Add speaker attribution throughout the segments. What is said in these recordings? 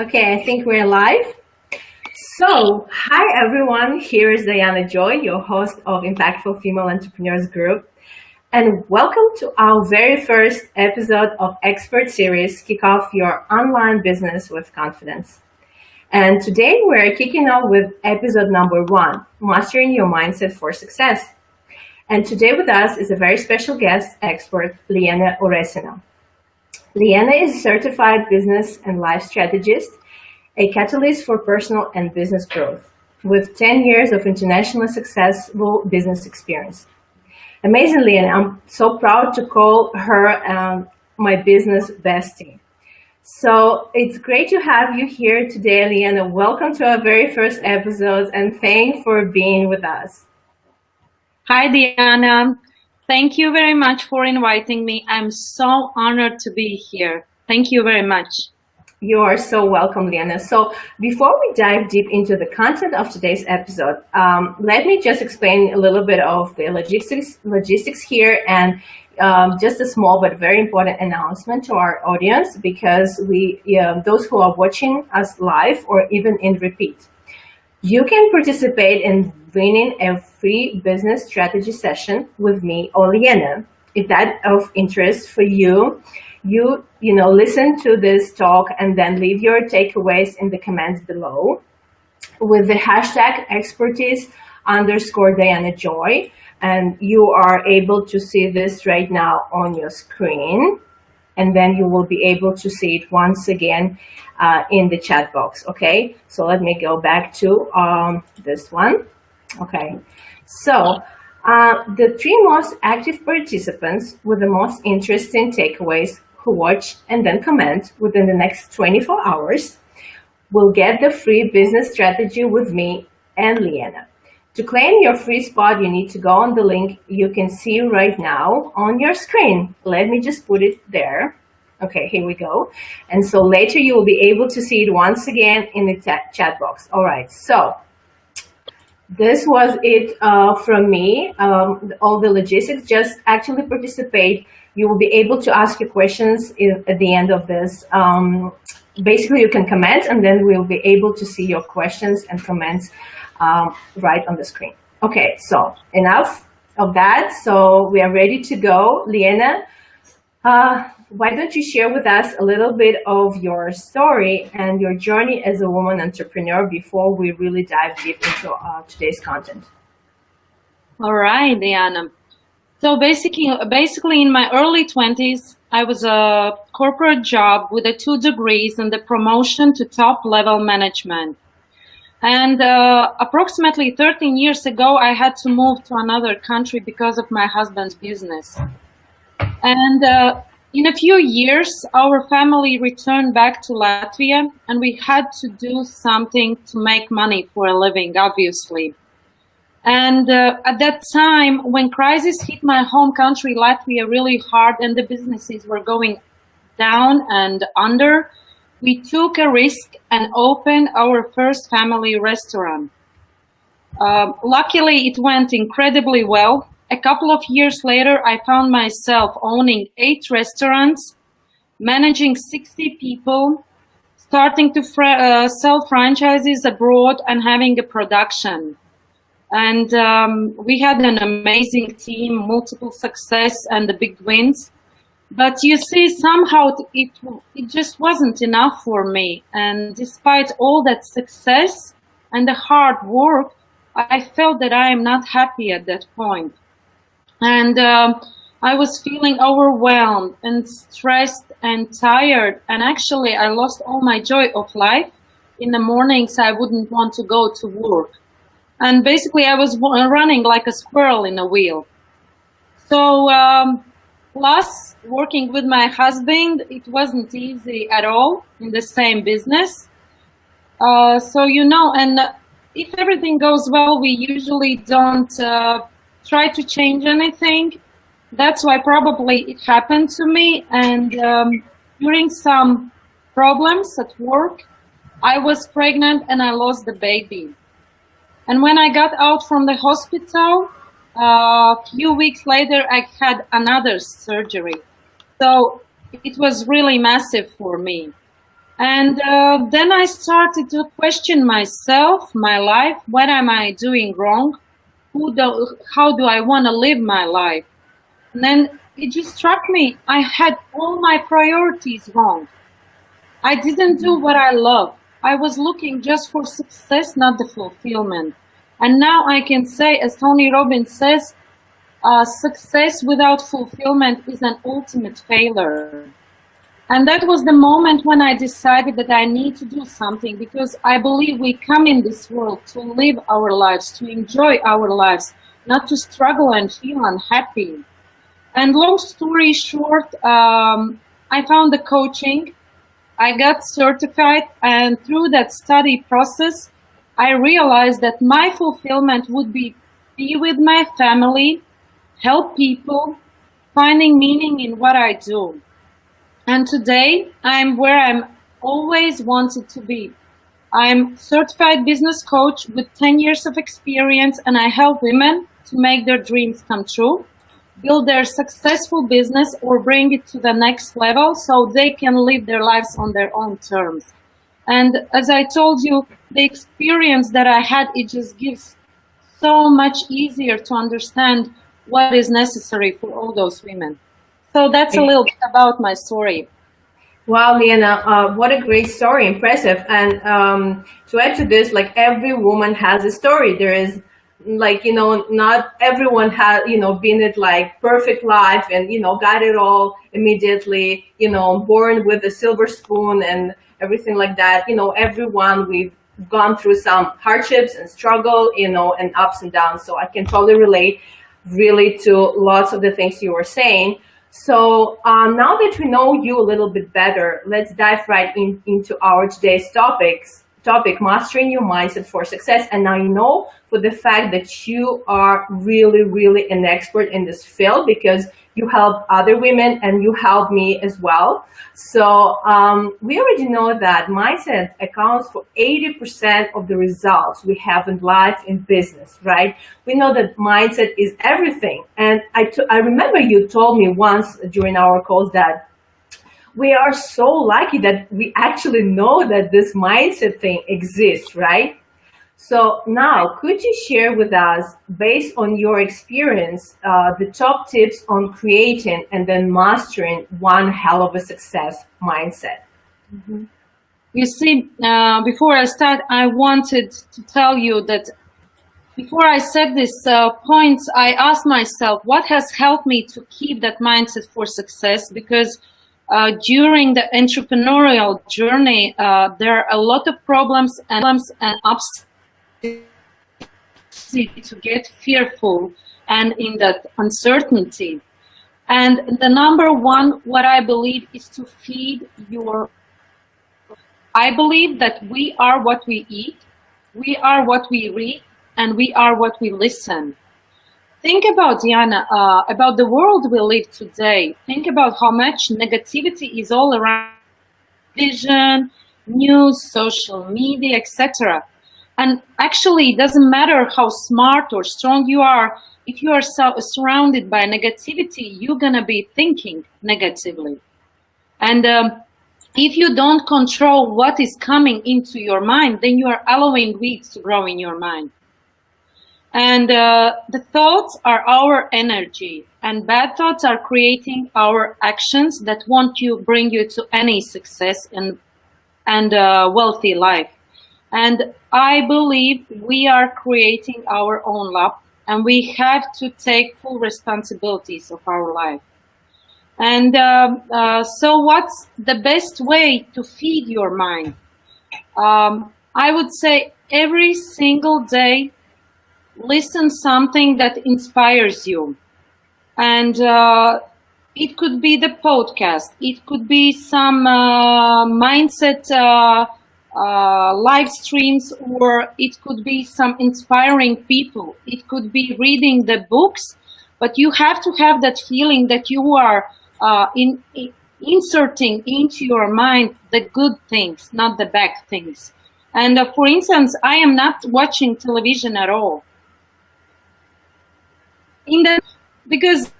Speaker 1: Okay, I think we're live. So, hi everyone. Here is Diana Joy, your host of Impactful Female Entrepreneurs Group, and welcome to our very first episode of Expert Series, Kick Off Your Online Business with Confidence. And today we're kicking off with episode number 1, Mastering Your Mindset for Success. And today with us is a very special guest expert, Liene Uresina. Liene is a certified business and life strategist, a catalyst for personal and business growth, with 10 years of internationally successful business experience. Amazing, Liene. I'm so proud to call her my business bestie. So it's great to have you here today, Liene. Welcome to our very first episode, and thanks for being with us.
Speaker 2: Hi, Diana. Thank you very much for inviting me. I'm so honored to be here. Thank you very much.
Speaker 1: You are so welcome, Liene. So before we dive deep into the content of today's episode, let me just explain a little bit of the logistics here and just a small but very important announcement to our audience, because those who are watching us live or even in repeat, you can participate in winning a free business strategy session with me or Liene. If that's of interest for you, listen to this talk and then leave your takeaways in the comments below with the hashtag expertise_Diana Joy. And you are able to see this right now on your screen. And then you will be able to see it once again in the chat box. Okay, so let me go back to this one. Okay, so the 3 most active participants with the most interesting takeaways who watch and then comment within the next 24 hours will get the free business strategy with me and Liene. To claim your free spot, you need to go on the link you can see right now on your screen. Let me just put it there. Okay, here we go. And so later you will be able to see it once again in the chat box. All right, so this was it from me. All the logistics, just actually participate. You will be able to ask your questions at the end of this. Basically, you can comment, and then we'll be able to see your questions and comments right on the screen. Okay, so enough of that. So we are ready to go. Liene, why don't you share with us a little bit of your story and your journey as a woman entrepreneur before we really dive deep into today's content?
Speaker 2: All right, Diana. So basically in my early 20s, I was a corporate job with 2 degrees and the promotion to top level management. And approximately 13 years ago, I had to move to another country because of my husband's business. And in a few years, our family returned back to Latvia, and we had to do something to make money for a living, obviously. And at that time, when crisis hit my home country, Latvia, really hard, and the businesses were going down and under, we took a risk and opened our first family restaurant. Luckily, it went incredibly well. A couple of years later, I found myself owning 8 restaurants, managing 60 people, starting to sell franchises abroad, and having a production. And we had an amazing team, multiple success and the big wins. But you see, somehow it just wasn't enough for me. And despite all that success and the hard work, I felt that I am not happy at that point. And I was feeling overwhelmed and stressed and tired. And actually, I lost all my joy of life. In the mornings, I wouldn't want to go to work. And basically, I was running like a squirrel in a wheel. So, plus, working with my husband, it wasn't easy at all in the same business. And if everything goes well, we usually don't try to change anything. That's why probably it happened to me. And during some problems at work, I was pregnant and I lost the baby. And when I got out from the hospital, a few weeks later, I had another surgery. So it was really massive for me. And then I started to question myself, my life. What am I doing wrong? How do I want to live my life? And then it just struck me, I had all my priorities wrong. I didn't do what I love. I was looking just for success, not the fulfillment. And now I can say, as Tony Robbins says, success without fulfillment is an ultimate failure. And that was the moment when I decided that I need to do something, because I believe we come in this world to live our lives, to enjoy our lives, not to struggle and feel unhappy. And long story short, I found the coaching. I got certified, and through that study process, I realized that my fulfillment would be with my family, help people, finding meaning in what I do. And today, I'm where I'm always wanted to be. I'm certified business coach with 10 years of experience, and I help women to make their dreams come true, build their successful business, or bring it to the next level so they can live their lives on their own terms. And as I told you, the experience that I had, it just gives so much easier to understand what is necessary for all those women. So that's a little bit about my story.
Speaker 1: Wow, Liene, what a great story, impressive. And to add to this, like every woman has a story. There is like, not everyone has, been it like perfect life and, got it all immediately, born with a silver spoon and everything like that. Everyone, we've gone through some hardships and struggle, and ups and downs. So I can totally relate really to lots of the things you were saying. So now that we know you a little bit better, let's dive right into our today's topic, mastering your mindset for success. And now for the fact that you are really, really an expert in this field, because you help other women and you help me as well. So we already know that mindset accounts for 80% of the results we have in life, in business, right? We know that mindset is everything. And I remember you told me once during our calls that we are so lucky that we actually know that this mindset thing exists, right? So now, could you share with us, based on your experience, the top tips on creating and then mastering one hell of a success mindset?
Speaker 2: Mm-hmm. You see, before I start, I wanted to tell you that before I said these points, I asked myself, what has helped me to keep that mindset for success? Because during the entrepreneurial journey, there are a lot of problems and ups to get fearful and in that uncertainty. And the number one, what I believe, is to feed your. I believe that we are what we eat, we are what we read, and we are what we listen. Think about, Diana, about the world we live today. Think about how much negativity is all around: vision, news, social media, etc. And actually, it doesn't matter how smart or strong you are. If you are surrounded by negativity, you're going to be thinking negatively. And if you don't control what is coming into your mind, then you are allowing weeds to grow in your mind. And the thoughts are our energy, and bad thoughts are creating our actions that won't bring you to any success and wealthy life. And I believe we are creating our own luck, and we have to take full responsibilities of our life. And so what's the best way to feed your mind? I would say every single day, listen something that inspires you. And it could be the podcast. It could be some mindset live streams, or it could be some inspiring people. It could be reading the books, but you have to have that feeling that you are inserting into your mind the good things, not the bad things. And for instance, I am not watching television at all. Because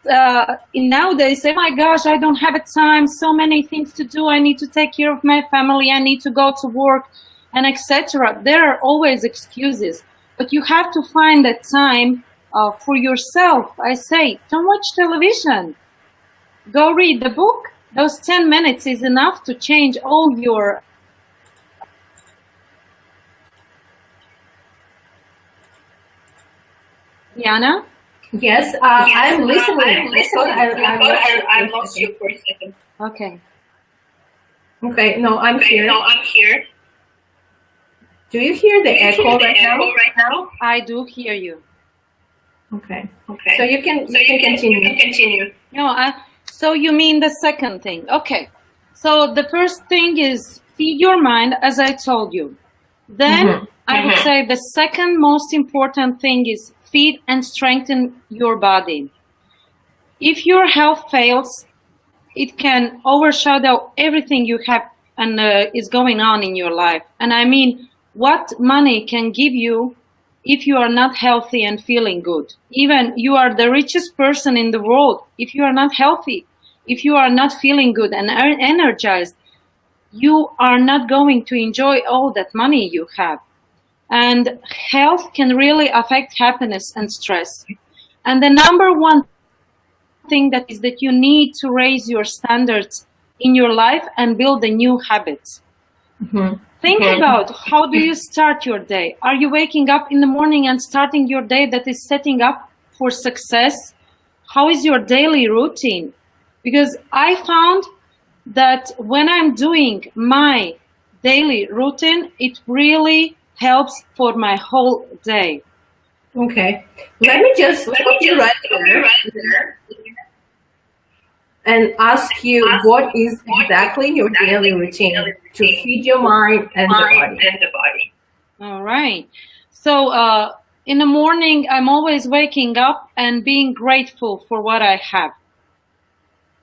Speaker 2: nowadays say, oh my gosh, I don't have a time, so many things to do, I need to take care of my family, I need to go to work, and etc. There are always excuses, but you have to find that time for yourself. I say, don't watch television, go read the book. Those 10 minutes is enough to change all your Diana?
Speaker 1: Yes, I'm listening. I lost you for a second.
Speaker 2: Okay.
Speaker 1: Okay, no, I'm here. Do you hear the echo right now?
Speaker 2: I do hear you.
Speaker 1: Okay. So you can continue.
Speaker 2: No, so you mean the second thing. Okay. So the first thing is feed your mind, as I told you. Then I would say the second most important thing is feed and strengthen your body. If your health fails, it can overshadow everything you have and is going on in your life. And I mean, what money can give you if you are not healthy and feeling good? Even you are the richest person in the world. If you are not healthy, if you are not feeling good and energized, you are not going to enjoy all that money you have. And health can really affect happiness and stress. And the number one thing that is that you need to raise your standards in your life and build the new habits. Think about, how do you start your day? Are you waking up in the morning and starting your day that is setting up for success? How is your daily routine? Because I found that when I'm doing my daily routine, it really helps for my whole day.
Speaker 1: Okay. Let me just stop you right there and ask you, what is exactly your daily routine to feed your mind and the body?
Speaker 2: All right. So in the morning, I'm always waking up and being grateful for what I have.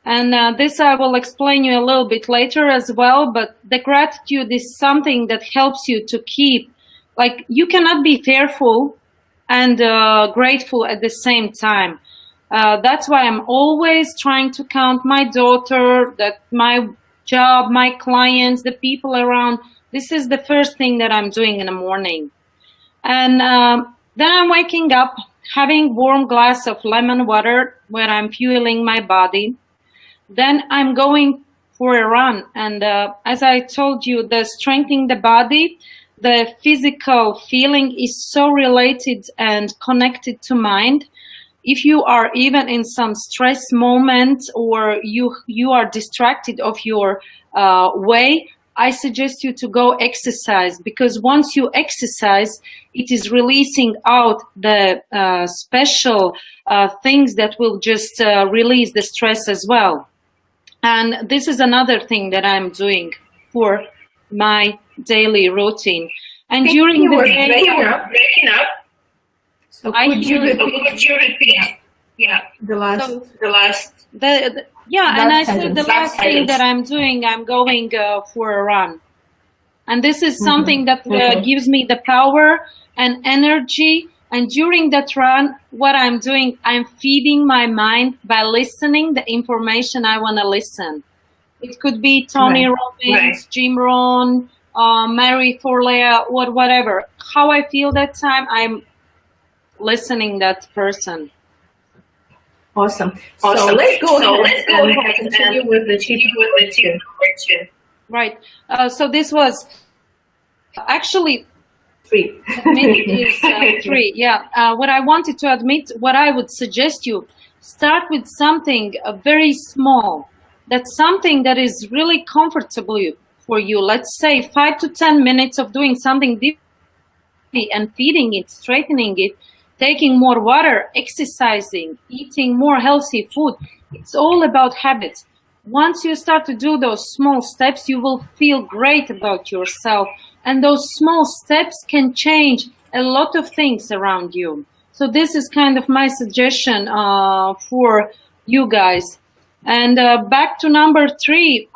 Speaker 2: And this I will explain you a little bit later as well, but the gratitude is something that helps you to keep, like, you cannot be fearful and grateful at the same time. That's why I'm always trying to count my daughter, that my job, my clients, the people around. This is the first thing that I'm doing in the morning. And then I'm waking up, having warm glass of lemon water where I'm fueling my body. Then I'm going for a run. And as I told you, the strengthening the body, the physical feeling is so related and connected to mind. If you are even in some stress moment or you are distracted of your way, I suggest you to go exercise, because once you exercise, it is releasing out the special things that will just release the stress as well. And this is another thing that I'm doing for my daily routine. And during the day,
Speaker 1: breaking up. So could you repeat? Yeah, the last.
Speaker 2: And I said the last thing that I'm doing, I'm going for a run. And this is something that gives me the power and energy. And during that run, what I'm doing, I'm feeding my mind by listening the information I want to listen. It could be Tony Robbins, Jim Rohn, Mary Forleo, whatever. How I feel that time, I'm listening that person.
Speaker 1: Awesome. So let's go ahead and continue with the tip question.
Speaker 2: Right. So this was actually
Speaker 1: 3.
Speaker 2: It is 3. Yeah. What I wanted to admit, what I would suggest you, start with something very small. That's something that is really comfortable for you. Let's say 5 to 10 minutes of doing something different and feeding it, straightening it, taking more water, exercising, eating more healthy food. It's all about habits. Once you start to do those small steps, you will feel great about yourself. And those small steps can change a lot of things around you. So this is kind of my suggestion for you guys. And back to number 3,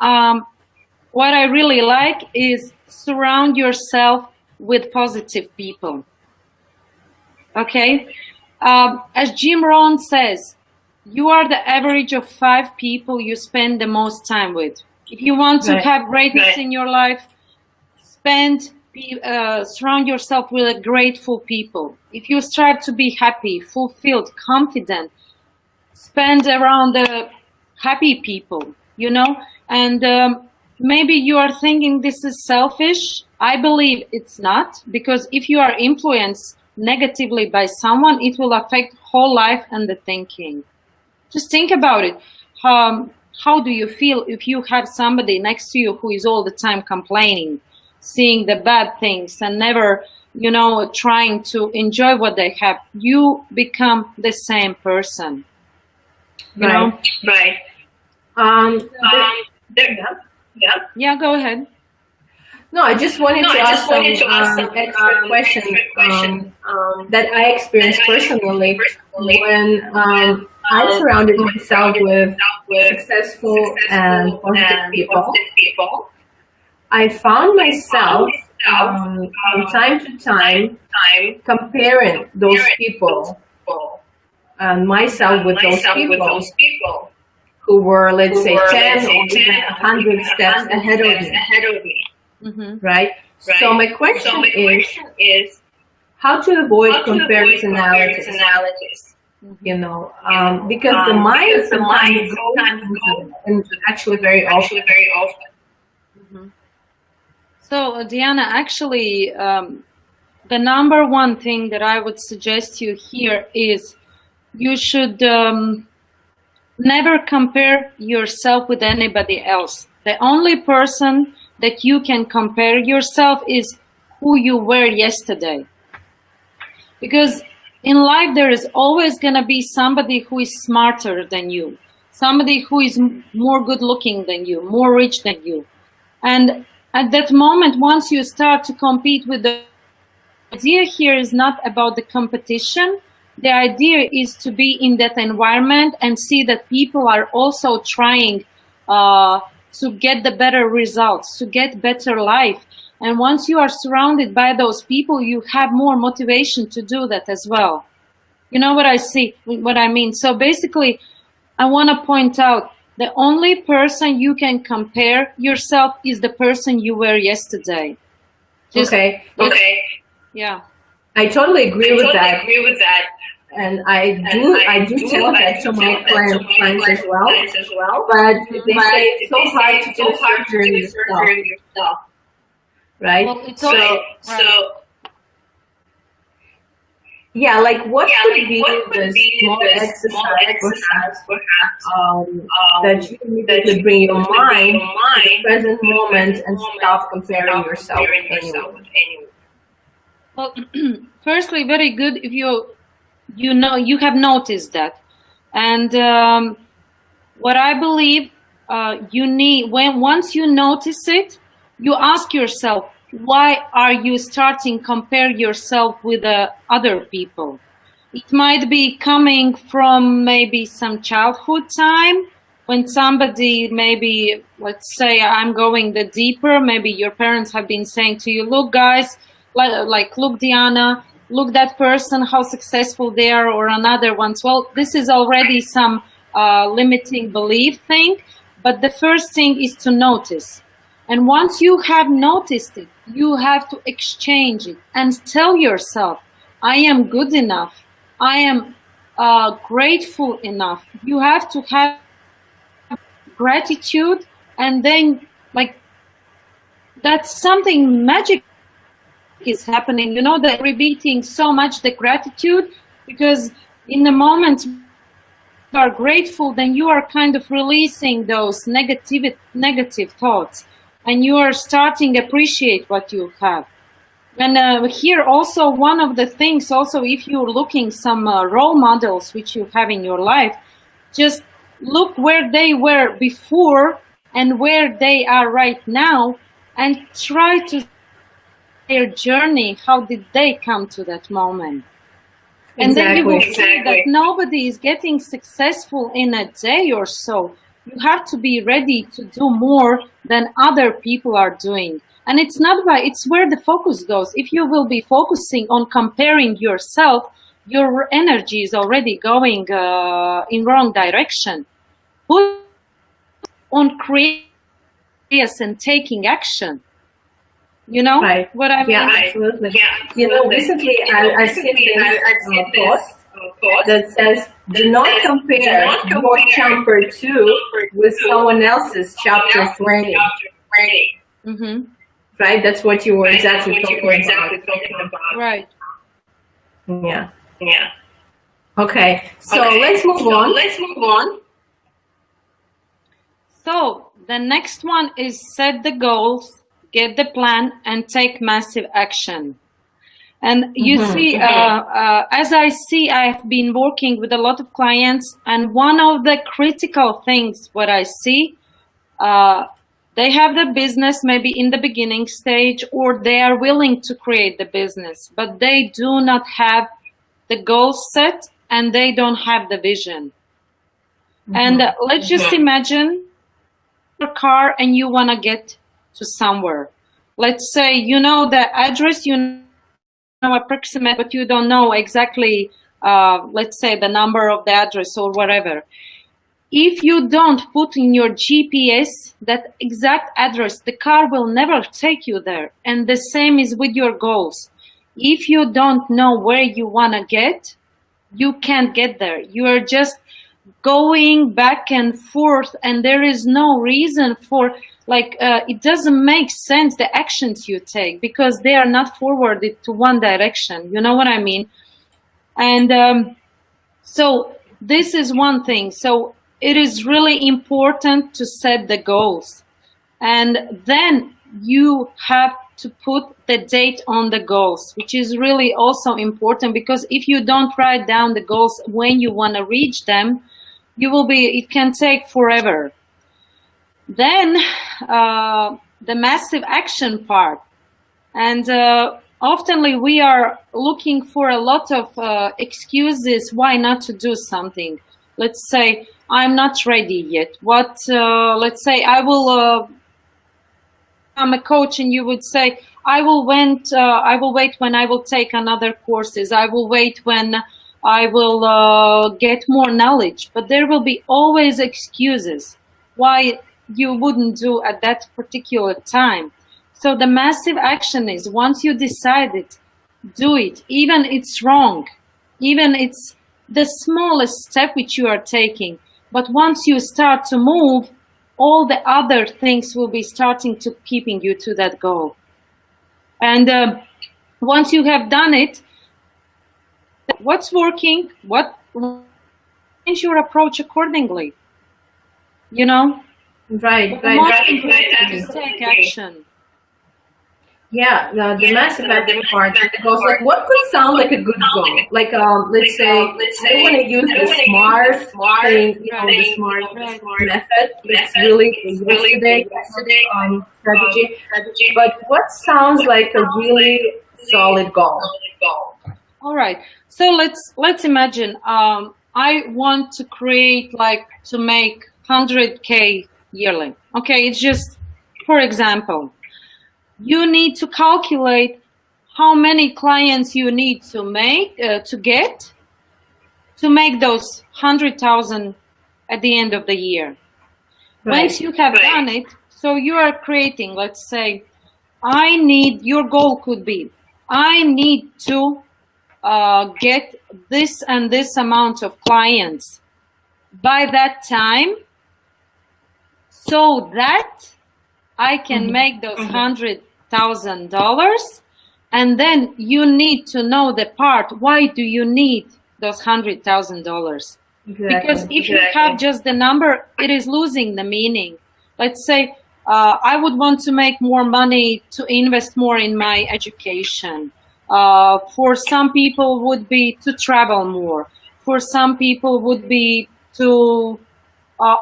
Speaker 2: what I really like is surround yourself with positive people. Okay? As Jim Rohn says, you are the average of 5 people you spend the most time with. If you want to have greatness in your life, surround yourself with grateful people. If you strive to be happy, fulfilled, confident, spend around the happy people, you know. And maybe you are thinking this is selfish. I believe it's not, because if you are influenced negatively by someone, it will affect whole life and the thinking. Just think about it. How do you feel if you have somebody next to you who is all the time complaining, seeing the bad things, and never, you know, trying to enjoy what they have? You become the same person. You know?
Speaker 1: Right. Yeah,
Speaker 2: go ahead.
Speaker 1: No, I just wanted to ask some extra question that I experienced personally when I surrounded myself with successful and positive people. I found myself from time to time comparing those people and myself with those people who were, let's say, 10 or even 100 steps ahead of me. Right? So my question is how to avoid comparisonalities. You know, because the mind sometimes goes and actually very often.
Speaker 2: So, Diana, actually, the number one thing that I would suggest you here is you should never compare yourself with anybody else. The only person that you can compare yourself is who you were yesterday. Because in life, there is always going to be somebody who is smarter than you, somebody who is more good looking than you, more rich than you. And at that moment, once you start to compete with the idea here is not about the competition. The idea is to be in that environment and see that people are also trying to get the better results, to get better life. And once you are surrounded by those people, you have more motivation to do that as well. You know what I mean? So basically, I want to point out the only person you can compare yourself is the person you were yesterday.
Speaker 1: Okay.
Speaker 2: Yeah.
Speaker 1: I totally agree with that. And I do tell that to my clients as well. But they say it's so hard to do surgery yourself. Right? Well, yeah, like what could be the small exercise perhaps that you need to bring your mind to the present moment and stop comparing yourself with anyone?
Speaker 2: Well, firstly, very good if you have noticed that. And what I believe you need, once you notice it, you ask yourself, why are you starting compare yourself with other people? It might be coming from maybe some childhood time when somebody, maybe, let's say I'm going the deeper, maybe your parents have been saying to you, look guys, like look Diana, look that person, how successful they are, or another ones. Well, this is already some limiting belief thing, but the first thing is to notice. And once you have noticed it, you have to exchange it and tell yourself, I am good enough. I am grateful enough. You have to have gratitude, and then like that's something magic is happening. You know, that repeating so much the gratitude, because in the moment you are grateful, then you are kind of releasing those negative thoughts. And you are starting to appreciate what you have. And here also one of the things, also if you're looking some role models which you have in your life, just look where they were before and where they are right now, and try to their journey, how did they come to that moment? And then you will see that nobody is getting successful in a day or so. You have to be ready to do more than other people are doing. And it's where the focus goes. If you will be focusing on comparing yourself, your energy is already going in wrong direction. Put on creating and taking action. You know what I mean?
Speaker 1: Yeah, absolutely. Recently I seen this quote that says, "Do not compare your chapter 2 with someone else's chapter 20."
Speaker 2: Mm-hmm.
Speaker 1: Right? That's what you were exactly talking about.
Speaker 2: Right.
Speaker 1: Yeah. Okay. So let's move on.
Speaker 2: So the next one is set the goals, get the plan, and take massive action. And you see, as I have been working with a lot of clients, and one of the critical things what I see, they have the business maybe in the beginning stage, or they are willing to create the business, but they do not have the goal set and they don't have the vision. And let's just imagine your car and you want to get to somewhere. Let's say you know the address, you know approximate, but you don't know exactly, let's say the number of the address or whatever. If you don't put in your GPS that exact address, the car will never take you there. And the same is with your goals. If you don't know where you want to get, you can't get there. You are just going back and forth, and there is no reason for, it doesn't make sense, the actions you take, because they are not forwarded to one direction. You know what I mean? And so this is one thing. So it is really important to set the goals, and then you have to put the date on the goals, which is really also important, because if you don't write down the goals when you want to reach them, it can take forever. Then the massive action part, and oftenly we are looking for a lot of excuses why not to do something. Let's say I'm not ready yet. Let's say I will. I'm a coach, and you would say I will wait when I will take another courses. I will wait when I will get more knowledge. But there will be always excuses why you wouldn't do at that particular time. So the massive action is, once you decide it, do it. Even it's wrong, even it's the smallest step which you are taking. But once you start to move, all the other things will be starting to keeping you to that goal. And once you have done it, what's working, change your approach accordingly. You know?
Speaker 1: Right.
Speaker 2: Take action.
Speaker 1: Yeah, the massive action part goes like, what could sound like a good goal? Like, let's say I want to use the SMART thing, the SMART method. It's really yesterday strategy. But what sounds like a really solid goal?
Speaker 2: All right. So let's imagine. I want to create, to make 100K yearly. Okay, it's just for example. You need to calculate how many clients you need to make to make those 100,000 at the end of the year. Right. Once you have done it, so you are creating, let's say, your goal could be, I need to get this and this amount of clients by that time, so that I can make those $100,000, and then you need to know the part, why do you need those $100,000? Because if you have just the number, it is losing the meaning. Let's say I would want to make more money to invest more in my education. For some people would be to travel more. For some people would be to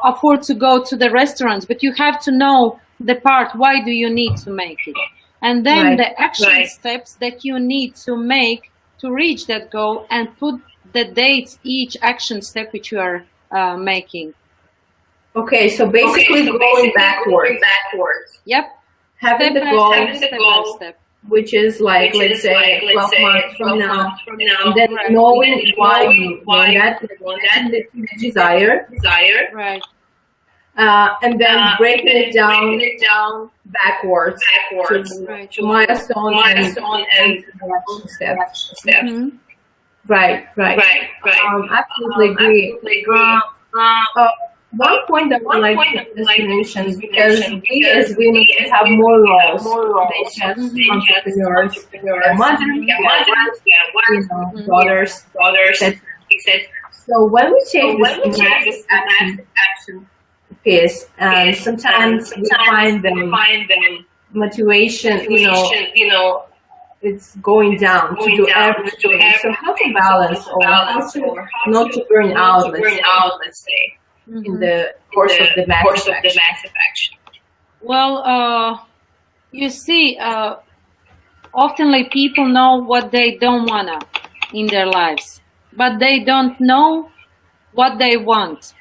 Speaker 2: afford to go to the restaurants, but you have to know the part, why do you need to make it? And then the action steps that you need to make to reach that goal, and put the dates, each action step which you are making.
Speaker 1: Okay, so basically going backwards.
Speaker 2: Yep.
Speaker 1: Having the goal.
Speaker 2: Step by step.
Speaker 1: which is like, let's say, 12 months from now, and then knowing why you want that, the desire,
Speaker 2: Right.
Speaker 1: and then breaking it down backwards to milestone and steps.
Speaker 2: Mhm.
Speaker 1: Right. Absolutely agree. One point that I would like to mention, because we as women have more roles than just entrepreneurs, mothers, daughters, etc. So when we take this massive action piece, and sometimes we find them motivation, it's going down to do everything. So how to balance, or how to not to burn out, let's say, in the course of the massive action?
Speaker 2: Well, you see, oftenly people know what they don't wanna in their lives, but they don't know what they want.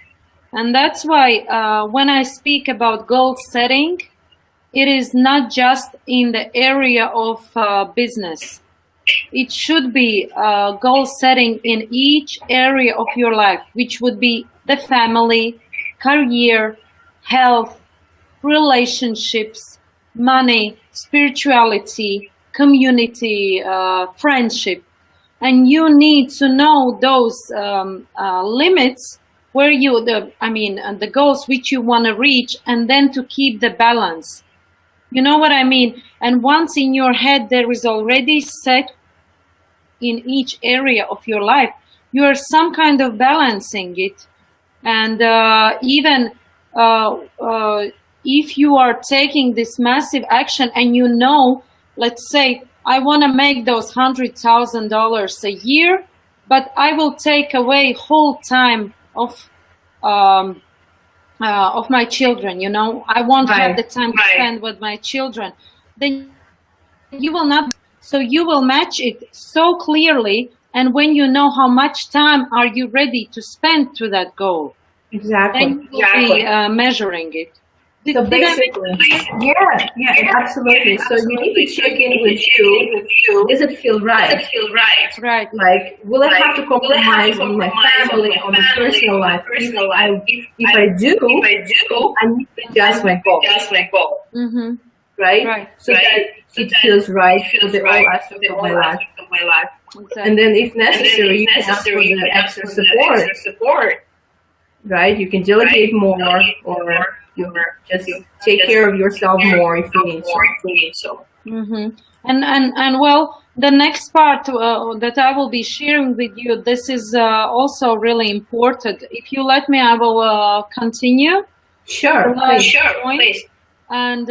Speaker 2: And that's why when I speak about goal setting, it is not just in the area of business. It should be goal setting in each area of your life, which would be the family, career, health, relationships, money, spirituality, community, friendship. And you need to know those limits where the goals which you want to reach, and then to keep the balance. You know what I mean? And once in your head there is already set in each area of your life, you are some kind of balancing it. And even if you are taking this massive action and let's say, I want to make those $100,000 a year, but I will take away whole time of my children, I won't have the time to spend with my children, then you will not. So you will match it so clearly, and when you know how much time are you ready to spend to that goal, then you will be measuring it.
Speaker 1: So basically, yeah, absolutely. So you need to check in with you. Does it feel right?
Speaker 2: Right.
Speaker 1: Like, will I have to compromise on my family, on my personal life? If I do, I need to adjust my goal.
Speaker 2: Mm-hmm.
Speaker 1: Right? So that it feels right for the all aspects of my life. Exactly. And then, if necessary, you can ask for the extra support. Right? You can delegate more, or you just take care of yourself more if you need to.
Speaker 2: Mm-hmm. And well, the next part that I will be sharing with you, this is also really important. If you let me, I will continue.
Speaker 1: Sure, please.
Speaker 2: And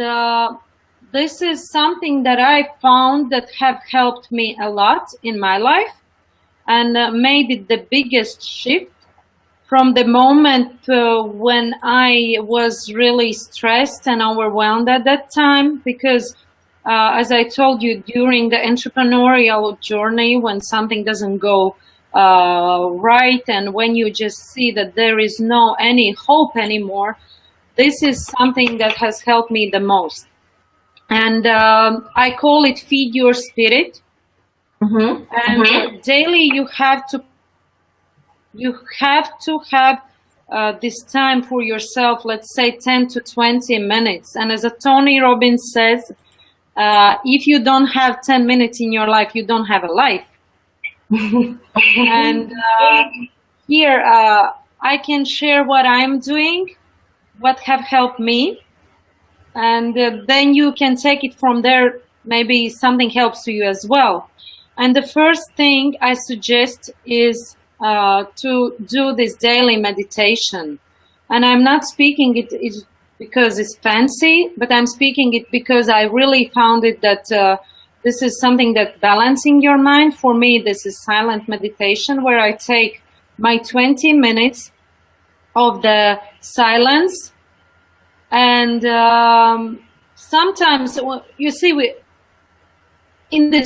Speaker 2: this is something that I found that have helped me a lot in my life, and made it the biggest shift from the moment when I was really stressed and overwhelmed at that time. Because as I told you, during the entrepreneurial journey, when something doesn't go right, and when you just see that there is no any hope anymore, this is something that has helped me the most. And I call it feed your spirit.
Speaker 1: Mm-hmm.
Speaker 2: And daily you have to have this time for yourself, let's say 10 to 20 minutes. And as Tony Robbins says, if you don't have 10 minutes in your life, you don't have a life. And here I can share what I'm doing, what have helped me, and then you can take it from there. Maybe something helps to you as well. And the first thing I suggest is to do this daily meditation. And I'm not speaking it because it's fancy, but I'm speaking it because I really found it that this is something that balancing your mind. For me, this is silent meditation, where I take my 20 minutes of the silence. And sometimes, you see, we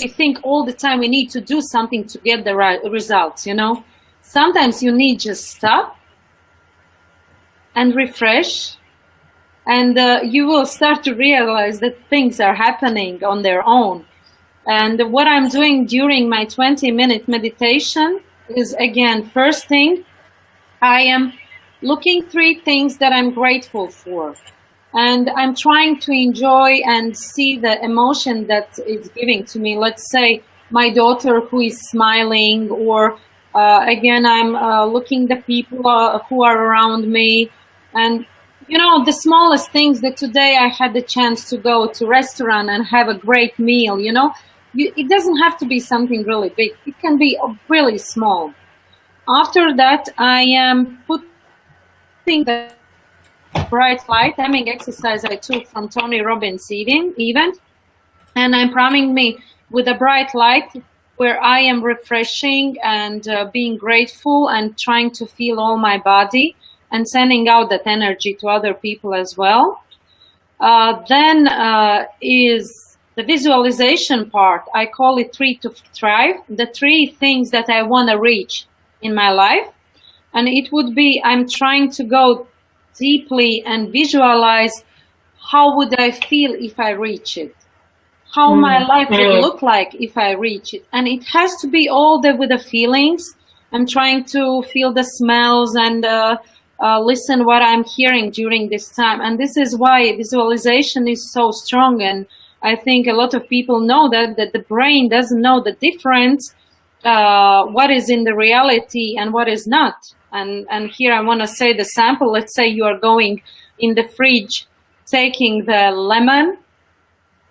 Speaker 2: think all the time we need to do something to get the right results, Sometimes you need just stop and refresh, and you will start to realize that things are happening on their own. And what I'm doing during my 20-minute meditation is, again, first thing, I am looking 3 things that I'm grateful for. And I'm trying to enjoy and see the emotion that it's giving to me. Let's say my daughter who is smiling, or again, I'm looking the people who are around me. And, you know, the smallest things that today I had the chance to go to restaurant and have a great meal, you know. It doesn't have to be something really big. It can be really small. After that, I am putting the bright light, timing exercise I took from Tony Robbins event, and I'm priming me with a bright light where I am refreshing and being grateful and trying to feel all my body and sending out that energy to other people as well. Then is the visualization part. I call it 3 to Thrive, the 3 things that I want to reach in my life. And it would be, I'm trying to go deeply and visualize how would I feel if I reach it, how my life would look like if I reach it. And it has to be all there with the feelings. I'm trying to feel the smells and listen what I'm hearing during this time. And this is why visualization is so strong. And I think a lot of people know that the brain doesn't know the difference, what is in the reality and what is not. And here I want to say the sample. Let's say you are going in the fridge, taking the lemon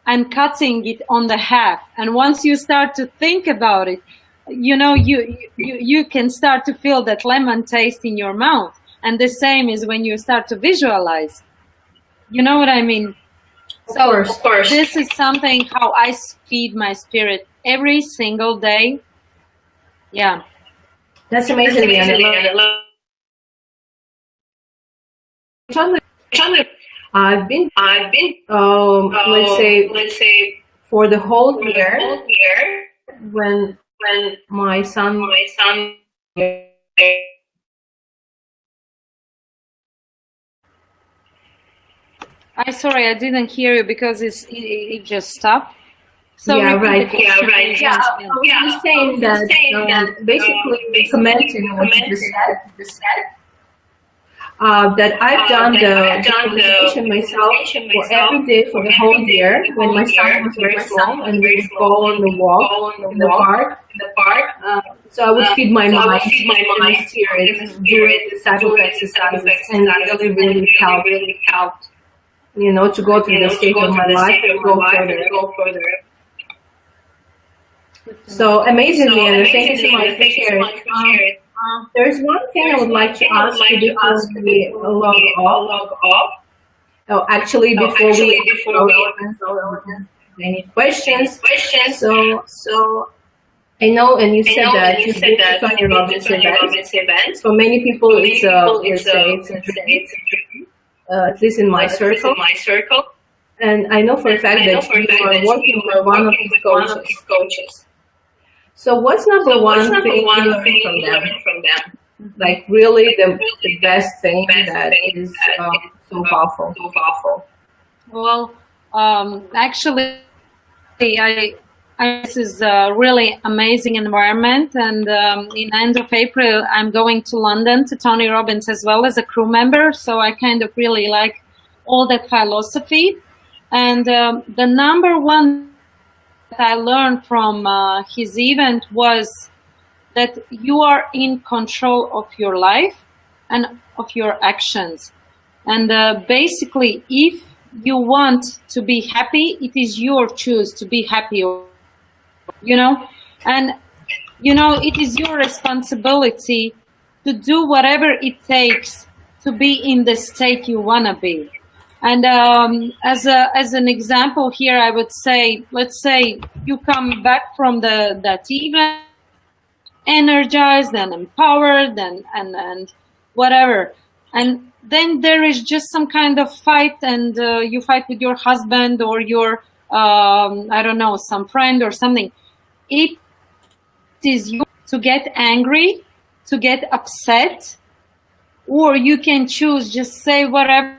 Speaker 2: and cutting it on the half. And once you start to think about it, you know, you can start to feel that lemon taste in your mouth. And the same is when you start to visualize. You know what I mean? So
Speaker 1: Of course.
Speaker 2: this is something how I feed my spirit every single day. Yeah.
Speaker 1: That's amazing, Liene. I've been, let's say, for the whole year, when my son.
Speaker 2: Sorry, I didn't hear you because it just stopped. So
Speaker 1: Yeah, right.
Speaker 2: Yeah,
Speaker 1: I was just saying that basically commenting on what you just said, that I've done the visualization myself for every day for the whole year when my son was very small and we would go on the walk in the park. So I would feed my mind, my spirit, do this type of exercises, and it really helped, you know, to go through the stage of my life and go further. So amazingly, and thank you so much for sharing. There's one thing I would like to ask you before we log off. Oh, actually, before we open any questions. So I know, and you said that you did the Tony Robbins event. For many people, it's a dream. At least in my circle. And I know for a fact that you are working with one of these coaches. So what's number one thing you learned from them? Like really the best thing that is so powerful.
Speaker 2: Well, actually, this is a really amazing environment, and in end of April, I'm going to London to Tony Robbins as well as a crew member. So I kind of really like all that philosophy, and the number one that I learned from his event was that you are in control of your life and of your actions. And basically, if you want to be happy, it is your choice to be happy, you know, and, you know, it is your responsibility to do whatever it takes to be in the state you want to be. And as an example here, I would say, let's say you come back from that event energized and empowered and whatever, and then there is just some kind of fight, and you fight with your husband or your I don't know, some friend or something. It is you to get angry, to get upset, or you can choose just say whatever.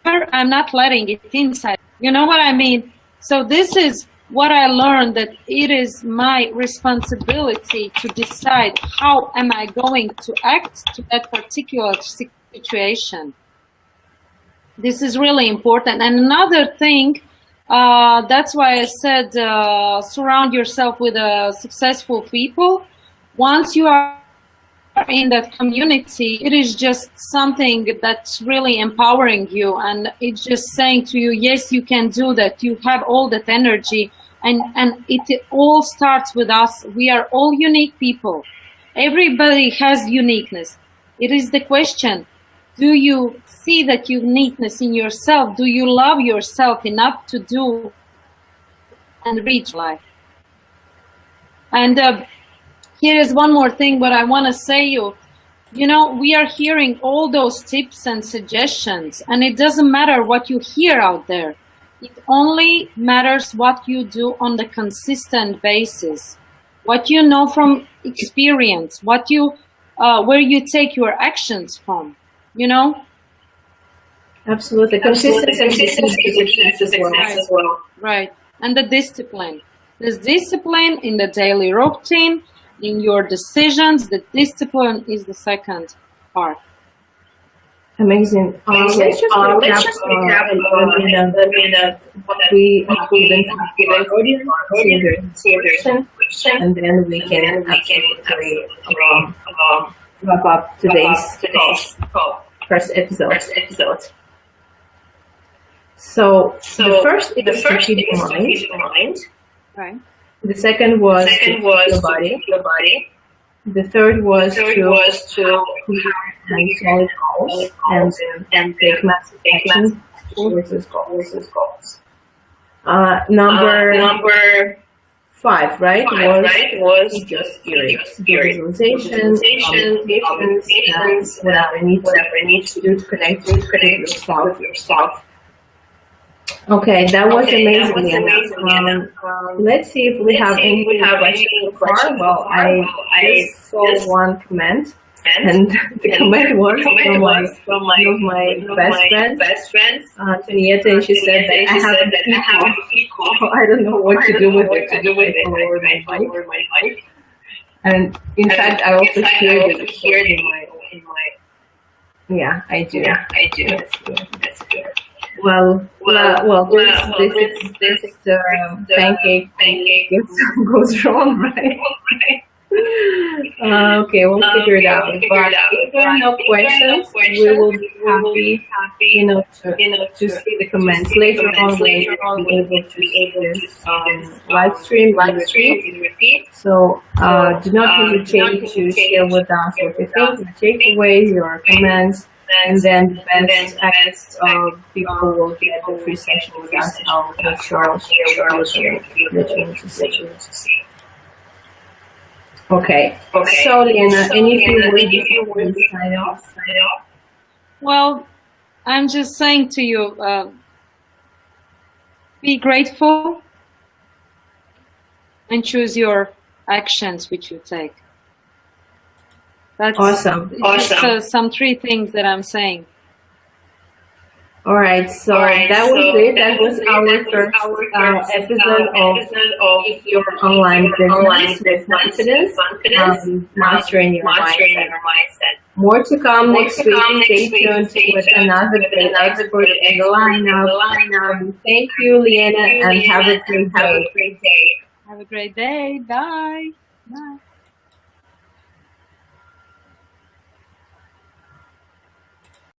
Speaker 2: I'm not letting it inside. You know what I mean? So this is what I learned, that it is my responsibility to decide how am I going to act to that particular situation. This is really important. And another thing, that's why I said surround yourself with successful people. Once you are in that community, it is just something that's really empowering you, and it's just saying to you, yes, you can do that. You have all that energy, and it all starts with us. We are all unique people. Everybody has uniqueness. It is the question, do you see that uniqueness in yourself? Do you love yourself enough to do and reach life? And here is one more thing what I want to say you. You know, we are hearing all those tips and suggestions, and it doesn't matter what you hear out there. It only matters what you do on the consistent basis, what you know from experience, what you, where you take your actions from, you know?
Speaker 1: Absolutely. Consistency is success as well.
Speaker 2: Right. And the discipline. There's discipline in the daily routine, in your decisions. The discipline is the second part.
Speaker 1: Amazing. Let's just recap what we have given our audience, and then we can wrap up today's first episode. So the first is to keep your mind.
Speaker 2: Right.
Speaker 1: The second was to keep your body. The third was to clear and solid goals and take massive action towards goals. Number 5, right? Was just curious. Visualization, meditations, whatever you need to do to connect with yourself. Okay, that was amazing. Let's see if we have any questions so far. Well, I just saw one comment, and the comment was from one of my best friends, Antonietta, and she said that I have an equal. I don't know what to do with it. Lower my mic. And in fact, I also hear it in my. Yeah, I do. That's good. Well, this is the pancake goes wrong, right? Okay, we'll figure it out. But if there are no questions, we will be happy, to see the comments later on. We'll be able to see this live stream in repeat. So do not hesitate to share with us what you think, your takeaways, your comments. And then the best people will get the free session with us. I'll make sure I'll share with you to see. Okay. So, Liene, any few words to sign off?
Speaker 2: Well, I'm just saying to you, be grateful and choose your actions which you take. That's
Speaker 1: awesome.
Speaker 2: Just, some 3 things that I'm saying.
Speaker 1: All right, so that was it. That was our first episode of Keep Your Online Business with Confidence, Mastering Your Mindset. More to come next week. Stay tuned with another great expert in the lineup. Thank you, Liene, and have a great day.
Speaker 2: Have a great day. Bye. Bye.